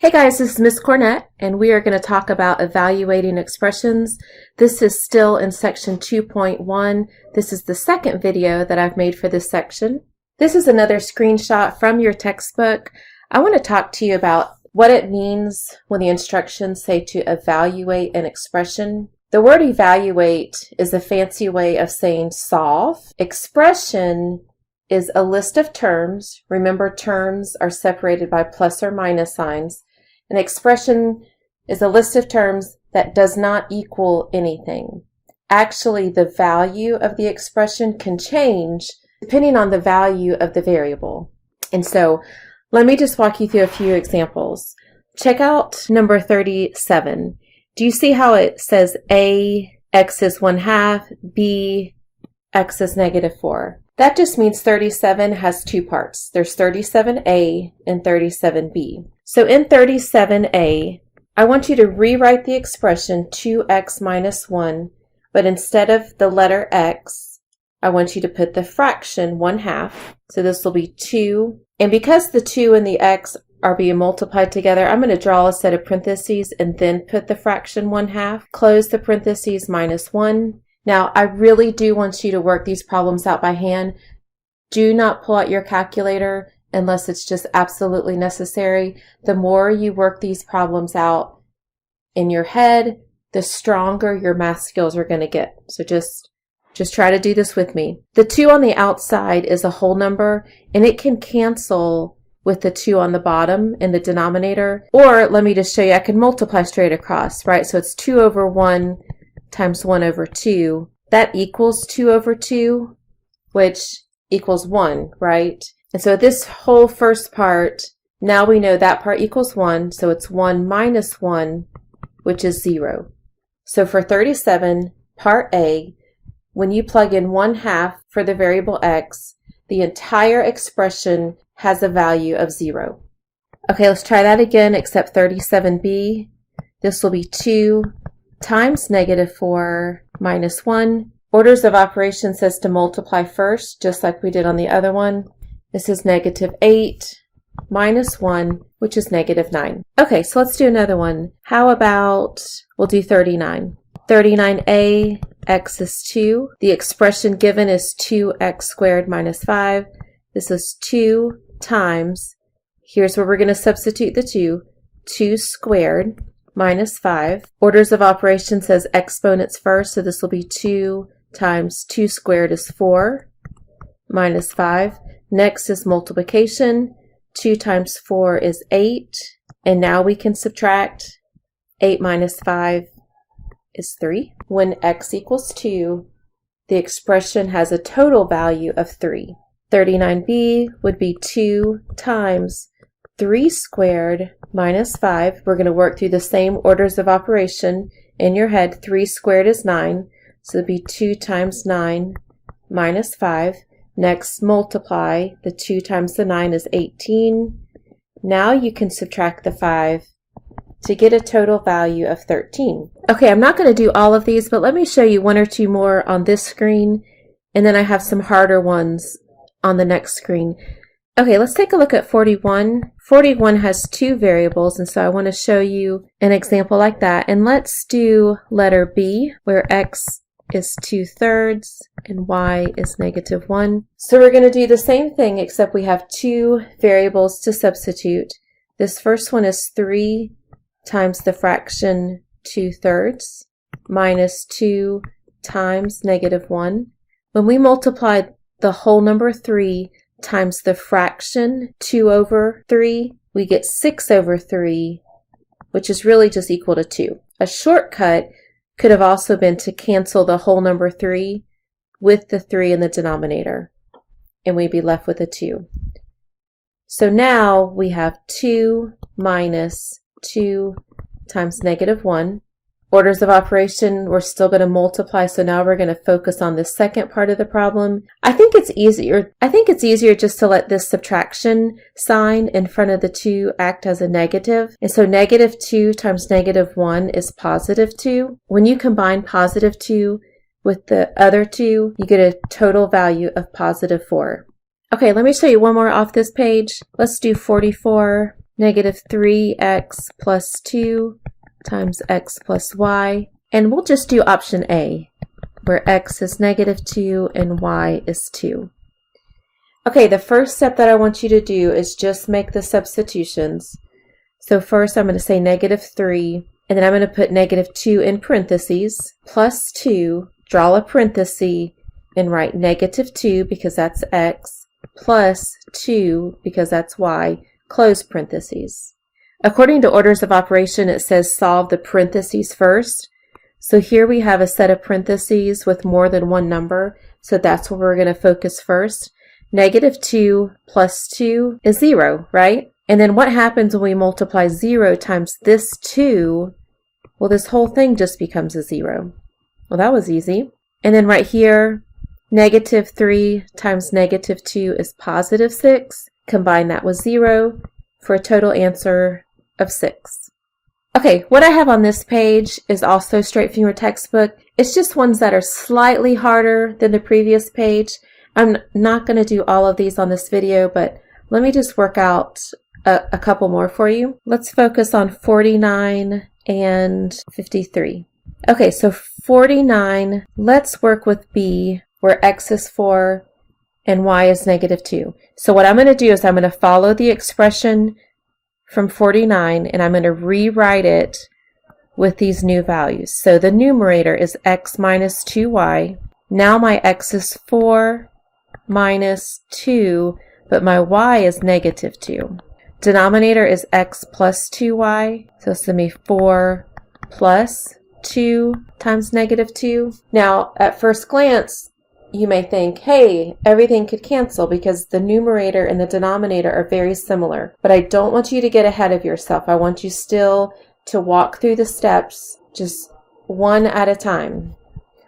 Hey guys, this is Miss Cornett, and we are going to talk about evaluating expressions. This is still in section 2.1. This is the second video that I've made for this section. This is another screenshot from your textbook. I want to talk to you about what it means when the instructions say to evaluate an expression. The word evaluate is a fancy way of saying solve. Expression is a list of terms. Remember, terms are separated by plus or minus signs. An expression is a list of terms that does not equal anything. Actually, the value of the expression can change depending on the value of the variable. And so let me just walk you through a few examples. Check out number 37. Do you see how it says A, x is 1/2, B, x is -4? That just means 37 has two parts. There's 37a and 37b. So in 37a, I want you to rewrite the expression 2x minus 1, but instead of the letter x, I want you to put the fraction 1/2. So this will be 2. And because the 2 and the x are being multiplied together, I'm going to draw a set of parentheses and then put the fraction 1/2. Close the parentheses, minus 1. Now, I really do want you to work these problems out by hand. Do not pull out your calculator unless it's just absolutely necessary. The more you work these problems out in your head, the stronger your math skills are going to get. So just try to do this with me. The 2 on the outside is a whole number, and it can cancel with the 2 on the bottom in the denominator. Or let me just show you, I can multiply straight across, right? So it's 2 over 1 times 1 over 2. That equals 2 over 2, which equals 1, right? And so this whole first part, now we know that part equals 1, so it's 1 minus 1, which is 0. So for 37, part A, when you plug in 1/2 for the variable x, the entire expression has a value of 0. Okay, let's try that again, except 37b. This will be 2 times -4 minus 1. Orders of operation says to multiply first, just like we did on the other one. This is -8 minus 1, which is -9. Okay, so let's do another one. How about, we'll do 39. 39a, x is 2. The expression given is 2x squared minus 5. This is 2 times, here's where we're going to substitute the 2 squared minus 5. Orders of operation says exponents first, so this will be 2 times 2 squared is 4 minus 5. Next is multiplication. 2 times 4 is 8. And now we can subtract. 8 minus 5 is 3. When x equals 2, the expression has a total value of 3. 39b would be 2 times 3 squared minus 5. We're going to work through the same orders of operation. In your head, 3 squared is 9. So it would be 2 times 9 minus 5. Next, multiply. The 2 times the 9 is 18. Now you can subtract the 5 to get a total value of 13. Okay, I'm not going to do all of these, but let me show you one or two more on this screen, and then I have some harder ones on the next screen. Okay, let's take a look at 41. 41 has two variables, and so I want to show you an example like that. And let's do letter B, where x is 2/3 and y is -1. So we're going to do the same thing, except we have two variables to substitute. This first one is 3 times the fraction 2/3 minus 2 times -1. When we multiply the whole number 3 times the fraction 2 over 3, we get 6 over 3, which is really just equal to 2. A shortcut could have also been to cancel the whole number 3 with the 3 in the denominator, and we'd be left with a 2. So now we have 2 minus 2 times -1. Orders of operation, we're still going to multiply, so now we're going to focus on the second part of the problem. I think it's easier just to let this subtraction sign in front of the 2 act as a negative. And so -2 times -1 is +2. When you combine +2 with the other 2, you get a total value of +4. Okay, let me show you one more off this page. Let's do 44. negative 3x plus 2 times x plus y. And we'll just do option A, where x is negative 2 and y is 2. Okay, the first step that I want you to do is just make the substitutions. So first I'm going to say negative 3, and then I'm going to put negative 2 in parentheses, plus 2, draw a parenthesis, and write negative 2 because that's x, plus 2 because that's y, close parentheses. According to orders of operation, it says solve the parentheses first. So here we have a set of parentheses with more than one number, so that's where we're going to focus first. Negative 2 plus 2 is 0, right? And then what happens when we multiply 0 times this 2? Well, this whole thing just becomes a 0. Well, that was easy. And then right here, negative 3 times negative 2 is positive 6. Combine that with 0 for a total answer of 6. Okay, what I have on this page is also straight from your textbook. It's just ones that are slightly harder than the previous page. I'm not going to do all of these on this video, but let me just work out a couple more for you. Let's focus on 49 and 53. Okay, so 49, let's work with B, where x is 4 and y is negative 2. So what I'm going to do is I'm going to follow the expression from 49, and I'm going to rewrite it with these new values. So the numerator is x minus 2y. Now my x is 4 minus 2, but my y is negative 2. Denominator is x plus 2y, so it's going to be 4 plus 2 times negative 2. Now, at first glance, you may think, hey, everything could cancel because the numerator and the denominator are very similar. But I don't want you to get ahead of yourself. I want you still to walk through the steps just one at a time.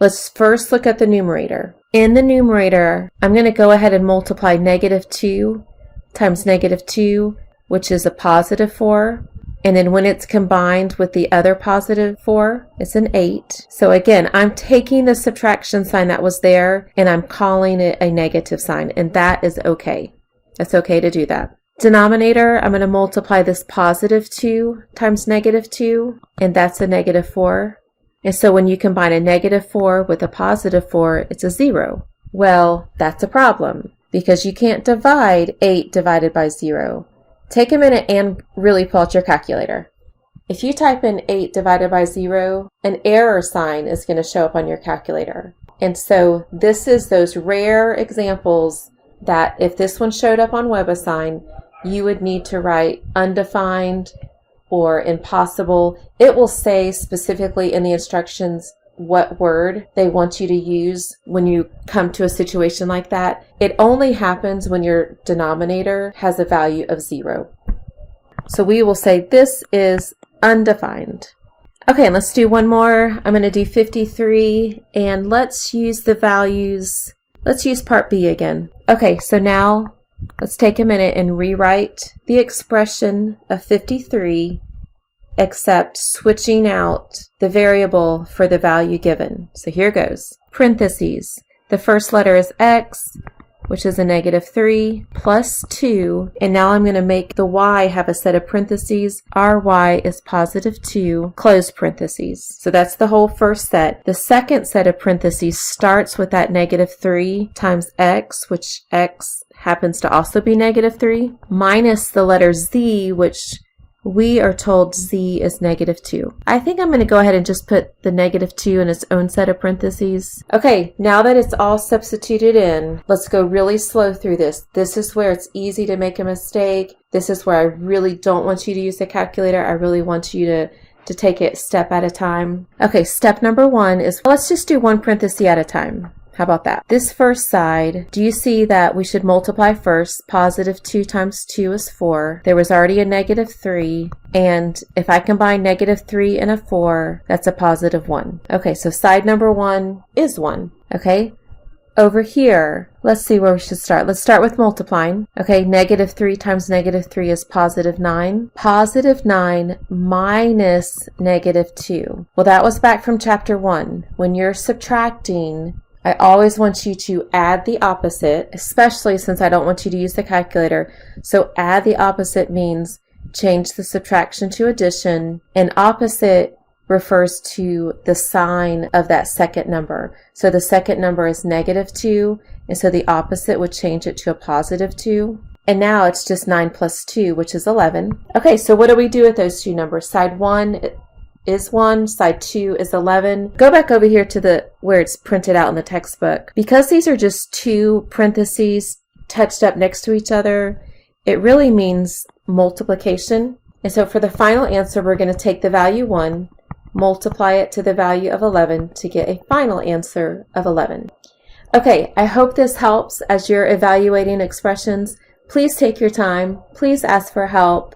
Let's first look at the numerator. In the numerator, I'm going to go ahead and multiply negative 2 times negative 2, which is a positive 4. And then when it's combined with the other positive 4, it's an 8. So again, I'm taking the subtraction sign that was there and I'm calling it a negative sign, and that is okay. It's okay to do that. Denominator, I'm going to multiply this positive 2 times negative 2, and that's a negative 4. And so when you combine a negative 4 with a positive 4, it's a 0. Well, that's a problem because you can't divide 8 divided by 0. Take a minute and really pull out your calculator. If you type in 8 divided by 0, an error sign is going to show up on your calculator. And so this is those rare examples that if this one showed up on WebAssign, you would need to write undefined or impossible. It will say specifically in the instructions what word they want you to use when you come to a situation like that. It only happens when your denominator has a value of 0. So we will say this is undefined. Okay, let's do one more. I'm going to do 53, and let's use the values. Let's use part B again. Okay, so now let's take a minute and rewrite the expression of 53, except switching out the variable for the value given. So here goes. Parentheses. The first letter is x, which is a negative 3, plus 2. And now I'm going to make the y have a set of parentheses. Our y is positive 2, close parentheses. So that's the whole first set. The second set of parentheses starts with that negative 3 times x, which x happens to also be negative 3, minus the letter z, which we are told z is negative 2. I think I'm going to go ahead and just put the negative 2 in its own set of parentheses. Okay, now that it's all substituted in, let's go really slow through this. This is where it's easy to make a mistake. This is where I really don't want you to use the calculator. I really want you to take it step at a time. Okay, step number 1 is, let's just do one parenthesis at a time. How about that? This first side, do you see that we should multiply first? Positive 2 times 2 is 4. There was already a negative 3. And if I combine negative 3 and a 4, that's a positive 1. Okay, so side number 1 is 1. Okay, over here, let's see where we should start. Let's start with multiplying. Okay, negative 3 times negative 3 is positive 9. Positive 9 minus negative 2. Well, that was back from chapter 1. When you're subtracting, I always want you to add the opposite, especially since I don't want you to use the calculator. So add the opposite means change the subtraction to addition, and opposite refers to the sign of that second number. So the second number is -2, and so the opposite would change it to a +2. And now it's just 9 plus 2, which is 11. Okay, so what do we do with those two numbers? Side 1 is 1, side 2 is 11. Go back over here to where it's printed out in the textbook. Because these are just two parentheses touched up next to each other, it really means multiplication. And so for the final answer, we're going to take the value 1, multiply it to the value of 11 to get a final answer of 11. Okay, I hope this helps as you're evaluating expressions. Please take your time. Please ask for help.